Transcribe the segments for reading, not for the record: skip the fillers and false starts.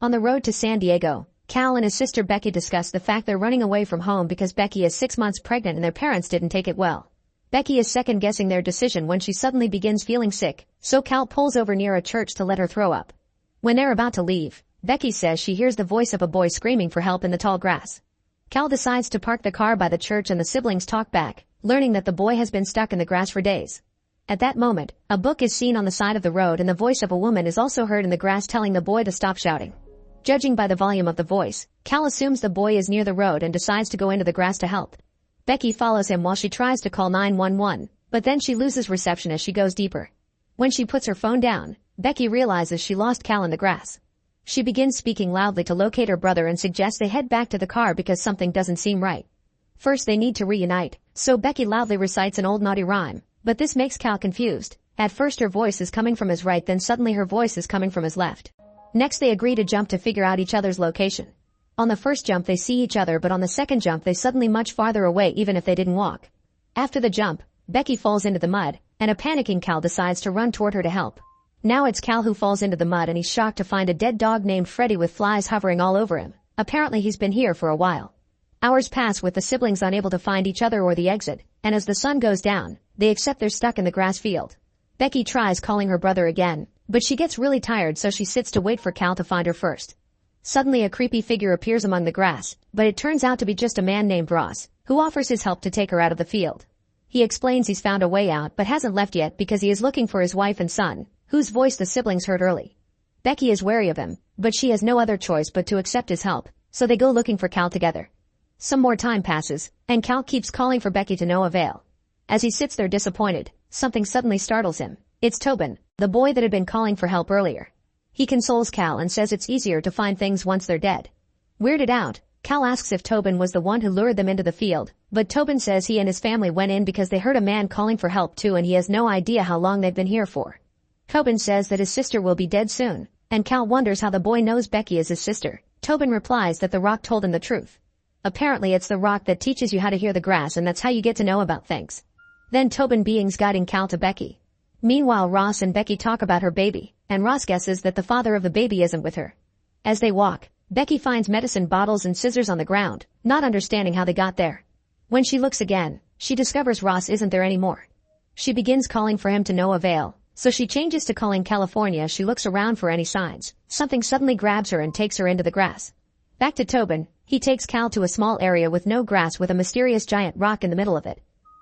On the road to San Diego, Cal and his sister Becky discuss the fact they're running away from home because Becky is 6 months pregnant and their parents didn't take it well. Becky is second-guessing their decision when she suddenly begins feeling sick, so Cal pulls over near a church to let her throw up. When they're about to leave, Becky says she hears the voice of a boy screaming for help in the tall grass. Cal decides to park the car by the church and the siblings talk back, learning that the boy has been stuck in the grass for days. At that moment, a book is seen on the side of the road and the voice of a woman is also heard in the grass telling the boy to stop shouting. Judging by the volume of the voice, Cal assumes the boy is near the road and decides to go into the grass to help. Becky follows him while she tries to call 911, but then she loses reception as she goes deeper. When she puts her phone down, Becky realizes she lost Cal in the grass. She begins speaking loudly to locate her brother and suggests they head back to the car because something doesn't seem right. First they need to reunite, so Becky loudly recites an old naughty rhyme, but this makes Cal confused. At first her voice is coming from his right, then suddenly her voice is coming from his left. Next they agree to jump to figure out each other's location. On the first jump they see each other, but on the second jump they suddenly much farther away even if they didn't walk. After the jump, Becky falls into the mud, and a panicking Cal decides to run toward her to help. Now it's Cal who falls into the mud and he's shocked to find a dead dog named Freddy with flies hovering all over him. Apparently he's been here for a while. Hours pass with the siblings unable to find each other or the exit, and as the sun goes down, they accept they're stuck in the grass field. Becky tries calling her brother again, but she gets really tired so she sits to wait for Cal to find her first. Suddenly a creepy figure appears among the grass, but it turns out to be just a man named Ross, who offers his help to take her out of the field. He explains he's found a way out but hasn't left yet because he is looking for his wife and son, whose voice the siblings heard early. Becky is wary of him, but she has no other choice but to accept his help, so they go looking for Cal together. Some more time passes, and Cal keeps calling for Becky to no avail. As he sits there disappointed, something suddenly startles him. It's Tobin, the boy that had been calling for help earlier. He consoles Cal and says it's easier to find things once they're dead. Weirded out, Cal asks if Tobin was the one who lured them into the field, but Tobin says he and his family went in because they heard a man calling for help too and he has no idea how long they've been here for. Tobin says that his sister will be dead soon, and Cal wonders how the boy knows Becky is his sister. Tobin replies that the rock told him the truth. Apparently it's the rock that teaches you how to hear the grass and that's how you get to know about things. Then Tobin beings guiding Cal to Becky. Meanwhile Ross and Becky talk about her baby, and Ross guesses that the father of the baby isn't with her. As they walk, Becky finds medicine bottles and scissors on the ground, not understanding how they got there. When she looks again, she discovers Ross isn't there anymore. She begins calling for him to no avail, so she changes to calling California as she looks around for any signs. Something suddenly grabs her and takes her into the grass. Back to Tobin, he takes Cal to a small area with no grass with a mysterious giant rock in the middle of it.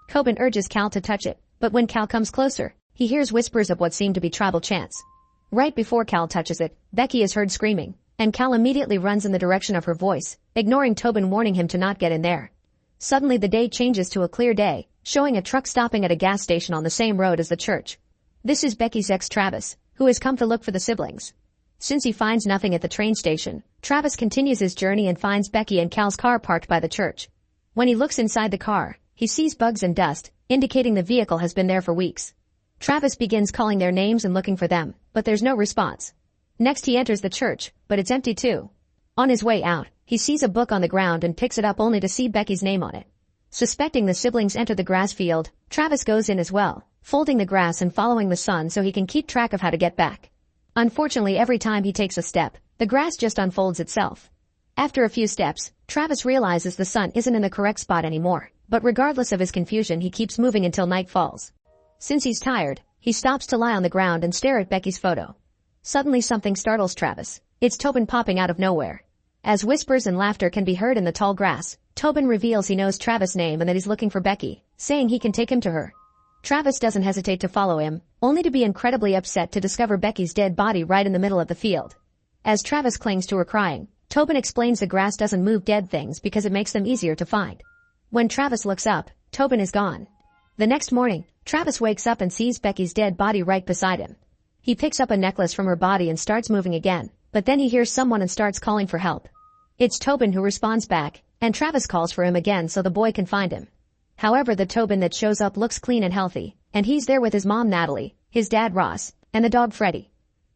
Tobin urges Cal to touch it, but when Cal comes closer, he hears whispers of what seem to be tribal chants. Right before Cal touches it, Becky is heard screaming, and Cal immediately runs in the direction of her voice, ignoring Tobin warning him to not get in there. Suddenly the day changes to a clear day, showing a truck stopping at a gas station on the same road as the church. This is Becky's ex Travis, who has come to look for the siblings. Since he finds nothing at the train station, Travis continues his journey and finds Becky and Cal's car parked by the church. When he looks inside the car, he sees bugs and dust, indicating the vehicle has been there for weeks. Travis begins calling their names and looking for them, but there's no response. Next he enters the church, but it's empty too. On his way out, he sees a book on the ground and picks it up only to see Becky's name on it. Suspecting the siblings enter the grass field, Travis goes in as well, folding the grass and following the sun so he can keep track of how to get back. Unfortunately, every time he takes a step, the grass just unfolds itself. After a few steps, Travis realizes the sun isn't in the correct spot anymore, but regardless of his confusion he keeps moving until night falls. Since he's tired, he stops to lie on the ground and stare at Becky's photo. Suddenly something startles Travis. It's Tobin popping out of nowhere. As whispers and laughter can be heard in the tall grass, Tobin reveals he knows Travis' name and that he's looking for Becky, saying he can take him to her. Travis doesn't hesitate to follow him, only to be incredibly upset to discover Becky's dead body right in the middle of the field. As Travis clings to her crying, Tobin explains the grass doesn't move dead things because it makes them easier to find. When Travis looks up, Tobin is gone. The next morning, Travis wakes up and sees Becky's dead body right beside him. He picks up a necklace from her body and starts moving again, but then he hears someone and starts calling for help. It's Tobin who responds back, and Travis calls for him again so the boy can find him. However, the Tobin that shows up looks clean and healthy, and he's there with his mom Natalie, his dad Ross, and the dog Freddy.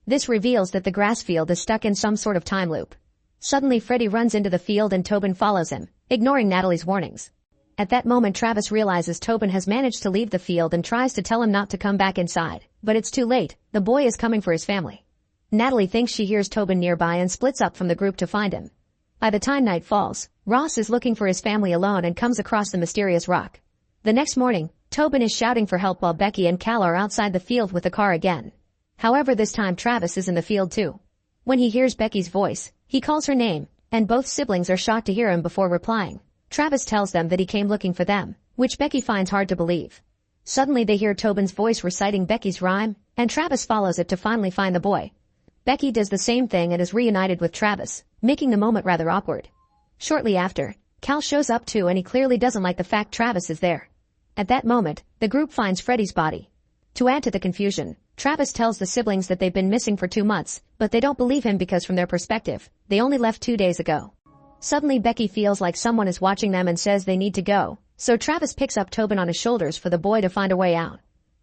This reveals that the grass field is stuck in some sort of time loop. Suddenly Freddy runs into the field and Tobin follows him, ignoring Natalie's warnings. At that moment Travis realizes Tobin has managed to leave the field and tries to tell him not to come back inside, but it's too late, the boy is coming for his family. Natalie thinks she hears Tobin nearby and splits up from the group to find him. By the time night falls, Ross is looking for his family alone and comes across the mysterious rock. The next morning, Tobin is shouting for help while Becky and Cal are outside the field with the car again. However, this time Travis is in the field too. When he hears Becky's voice, he calls her name, and both siblings are shocked to hear him before replying. Travis tells them that he came looking for them, which Becky finds hard to believe. Suddenly they hear Tobin's voice reciting Becky's rhyme, and Travis follows it to finally find the boy. Becky does the same thing and is reunited with Travis, making the moment rather awkward. Shortly after, Cal shows up too, and he clearly doesn't like the fact Travis is there. At that moment, the group finds Freddy's body. To add to the confusion, Travis tells the siblings that they've been missing for 2 months, but they don't believe him because from their perspective, they only left 2 days ago. Suddenly Becky feels like someone is watching them and says they need to go, so Travis picks up Tobin on his shoulders for the boy to find a way out.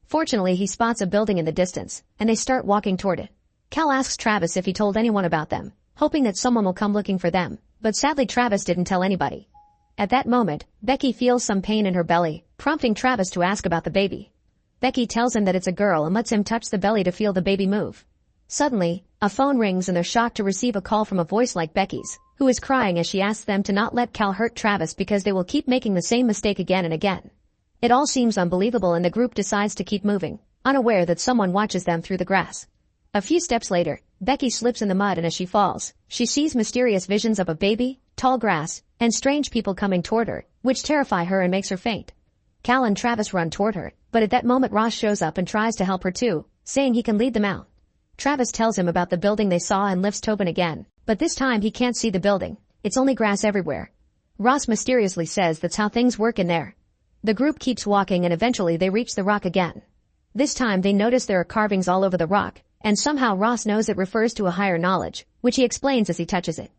Fortunately, he spots a building in the distance, and they start walking toward it. Cal asks Travis if he told anyone about them, hoping that someone will come looking for them, but sadly Travis didn't tell anybody. At that moment, Becky feels some pain in her belly, prompting Travis to ask about the baby. Becky tells him that it's a girl and lets him touch the belly to feel the baby move. Suddenly, a phone rings and they're shocked to receive a call from a voice like Becky's, who is crying as she asks them to not let Cal hurt Travis because they will keep making the same mistake again and again. It all seems unbelievable and the group decides to keep moving, unaware that someone watches them through the grass. A few steps later, Becky slips in the mud and as she falls, she sees mysterious visions of a baby, tall grass, and strange people coming toward her, which terrify her and makes her faint. Cal and Travis run toward her, but at that moment Ross shows up and tries to help her too, saying he can lead them out. Travis tells him about the building they saw and lifts Tobin again, but this time he can't see the building, it's only grass everywhere. Ross mysteriously says that's how things work in there. The group keeps walking and eventually they reach the rock again. This time they notice there are carvings all over the rock, and somehow Ross knows it refers to a higher knowledge, which he explains as he touches it.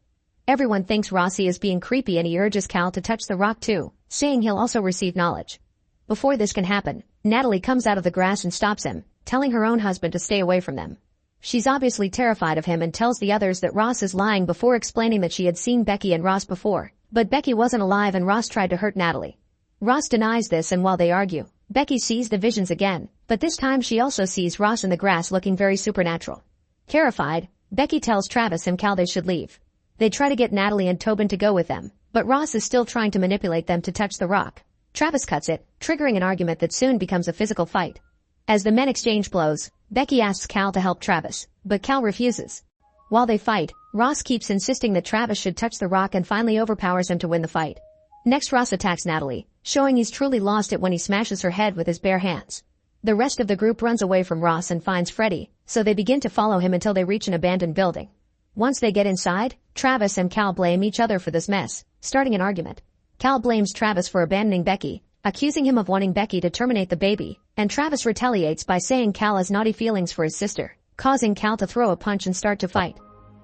Everyone thinks Rossi is being creepy and he urges Cal to touch the rock too, saying he'll also receive knowledge. Before this can happen, Natalie comes out of the grass and stops him, telling her own husband to stay away from them. She's obviously terrified of him and tells the others that Ross is lying before explaining that she had seen Becky and Ross before, but Becky wasn't alive and Ross tried to hurt Natalie. Ross denies this and while they argue, Becky sees the visions again, but this time she also sees Ross in the grass looking very supernatural. Terrified, Becky tells Travis and Cal they should leave. They try to get Natalie and Tobin to go with them, but Ross is still trying to manipulate them to touch the rock. Travis cuts it, triggering an argument that soon becomes a physical fight. As the men exchange blows, Becky asks Cal to help Travis, but Cal refuses. While they fight, Ross keeps insisting that Travis should touch the rock and finally overpowers him to win the fight. Next Ross attacks Natalie, showing he's truly lost it when he smashes her head with his bare hands. The rest of the group runs away from Ross and finds Freddy, so they begin to follow him until they reach an abandoned building. Once they get inside, Travis and Cal blame each other for this mess, starting an argument. Cal blames Travis for abandoning Becky, accusing him of wanting Becky to terminate the baby, and Travis retaliates by saying Cal has naughty feelings for his sister, causing Cal to throw a punch and start to fight.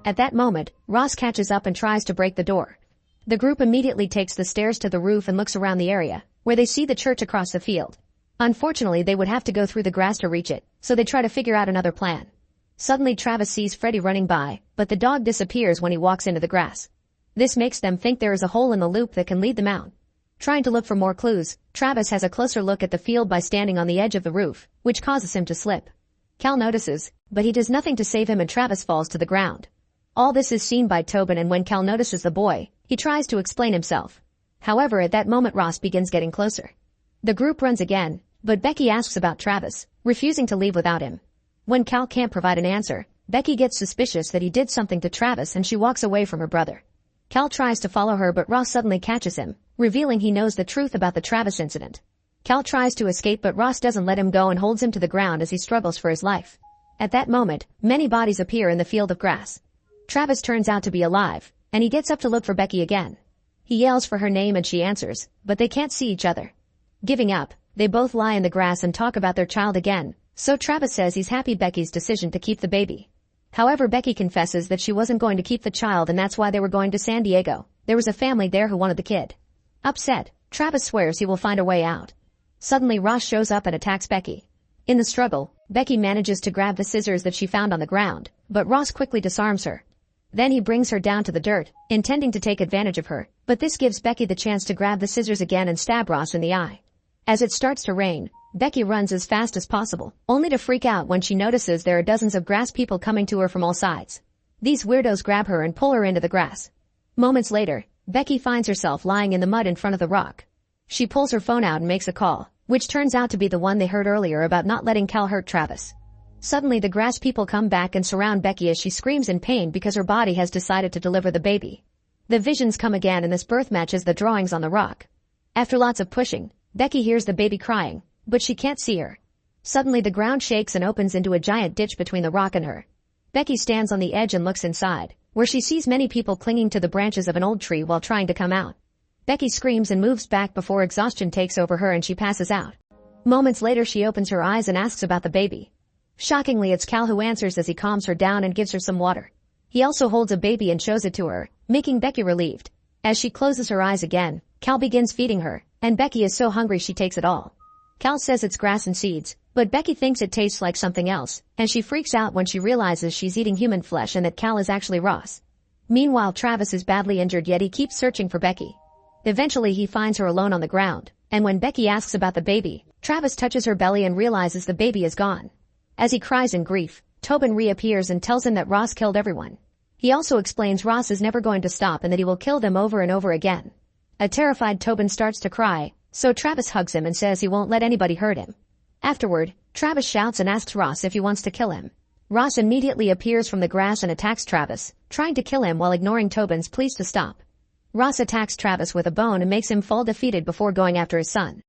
At that moment, Ross catches up and tries to break the door. The group immediately takes the stairs to the roof and looks around the area, where they see the church across the field. Unfortunately, they would have to go through the grass to reach it, so they try to figure out another plan. Suddenly Travis sees Freddy running by, but the dog disappears when he walks into the grass. This makes them think there is a hole in the loop that can lead them out. Trying to look for more clues, Travis has a closer look at the field by standing on the edge of the roof, which causes him to slip. Cal notices, but he does nothing to save him and Travis falls to the ground. All this is seen by Tobin and when Cal notices the boy, he tries to explain himself. However, at that moment Ross begins getting closer. The group runs again, but Becky asks about Travis, refusing to leave without him. When Cal can't provide an answer, Becky gets suspicious that he did something to Travis and she walks away from her brother. Cal tries to follow her but Ross suddenly catches him, revealing he knows the truth about the Travis incident. Cal tries to escape but Ross doesn't let him go and holds him to the ground as he struggles for his life. At that moment, many bodies appear in the field of grass. Travis turns out to be alive, and he gets up to look for Becky again. He yells for her name and she answers, but they can't see each other. Giving up, they both lie in the grass and talk about their child again, so Travis says he's happy Becky's decision to keep the baby. However, Becky confesses that she wasn't going to keep the child and that's why they were going to San Diego. There was a family there who wanted the kid. Upset, Travis swears he will find a way out. Suddenly Ross shows up and attacks Becky. In the struggle, Becky manages to grab the scissors that she found on the ground, but Ross quickly disarms her. Then he brings her down to the dirt, intending to take advantage of her, but this gives Becky the chance to grab the scissors again and stab Ross in the eye. As it starts to rain, Becky runs as fast as possible, only to freak out when she notices there are dozens of grass people coming to her from all sides. These weirdos grab her and pull her into the grass. Moments later, Becky finds herself lying in the mud in front of the rock. She pulls her phone out and makes a call, which turns out to be the one they heard earlier about not letting Cal hurt Travis. Suddenly the grass people come back and surround Becky as she screams in pain because her body has decided to deliver the baby. The visions come again and this birth matches the drawings on the rock. After lots of pushing, Becky hears the baby crying, but she can't see her. Suddenly the ground shakes and opens into a giant ditch between the rock and her. Becky stands on the edge and looks inside, where she sees many people clinging to the branches of an old tree while trying to come out. Becky screams and moves back before exhaustion takes over her and she passes out. Moments later she opens her eyes and asks about the baby. Shockingly, it's Cal who answers as he calms her down and gives her some water. He also holds a baby and shows it to her, making Becky relieved. As she closes her eyes again, Cal begins feeding her, and Becky is so hungry she takes it all. Cal says it's grass and seeds, but Becky thinks it tastes like something else, and she freaks out when she realizes she's eating human flesh and that Cal is actually Ross. Meanwhile, Travis is badly injured, yet he keeps searching for Becky. Eventually he finds her alone on the ground, and when Becky asks about the baby, Travis touches her belly and realizes the baby is gone. As he cries in grief, Tobin reappears and tells him that Ross killed everyone. He also explains Ross is never going to stop and that he will kill them over and over again. A terrified Tobin starts to cry, so Travis hugs him and says he won't let anybody hurt him. Afterward, Travis shouts and asks Ross if he wants to kill him. Ross immediately appears from the grass and attacks Travis, trying to kill him while ignoring Tobin's pleas to stop. Ross attacks Travis with a bone and makes him fall defeated before going after his son.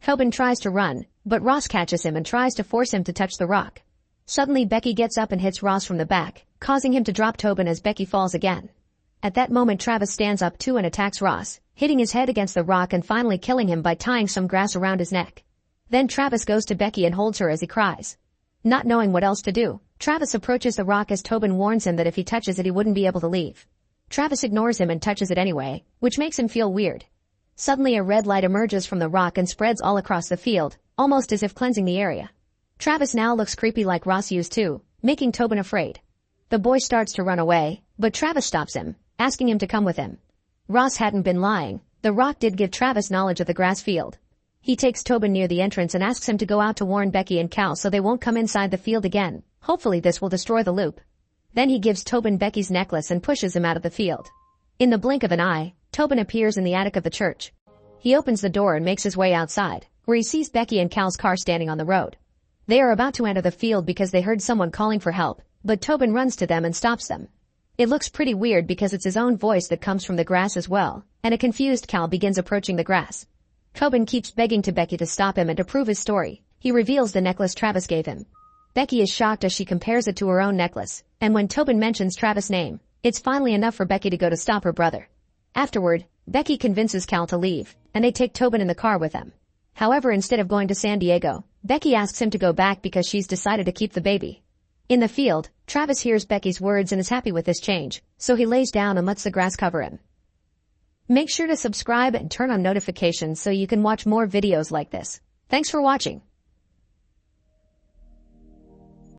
Tobin tries to run, but Ross catches him and tries to force him to touch the rock. Suddenly Becky gets up and hits Ross from the back, causing him to drop Tobin as Becky falls again. At that moment Travis stands up too and attacks Ross, hitting his head against the rock and finally killing him by tying some grass around his neck. Then Travis goes to Becky and holds her as he cries. Not knowing what else to do, Travis approaches the rock as Tobin warns him that if he touches it he wouldn't be able to leave. Travis ignores him and touches it anyway, which makes him feel weird. Suddenly a red light emerges from the rock and spreads all across the field, almost as if cleansing the area. Travis now looks creepy like Ross used to, making Tobin afraid. The boy starts to run away, but Travis stops him, asking him to come with him. Ross hadn't been lying. The rock did give Travis knowledge of the grass field. He takes Tobin near the entrance and asks him to go out to warn Becky and Cal so they won't come inside the field again. Hopefully this will destroy the loop. Then he gives Tobin Becky's necklace and pushes him out of the field. In the blink of an eye, Tobin appears in the attic of the church. He opens the door and makes his way outside, where he sees Becky and Cal's car standing on the road. They are about to enter the field because they heard someone calling for help, but Tobin runs to them and stops them. It looks pretty weird because it's his own voice that comes from the grass as well, and a confused Cal begins approaching the grass. Tobin keeps begging to Becky to stop him and to prove his story. He reveals the necklace Travis gave him. Becky is shocked as she compares it to her own necklace, and when Tobin mentions Travis' name, it's finally enough for Becky to go to stop her brother. Afterward, Becky convinces Cal to leave, and they take Tobin in the car with them. However, instead of going to San Diego, Becky asks him to go back because she's decided to keep the baby. In the field, Travis hears Becky's words and is happy with this change, so he lays down and lets the grass cover him. Make sure to subscribe and turn on notifications so you can watch more videos like this. Thanks for watching.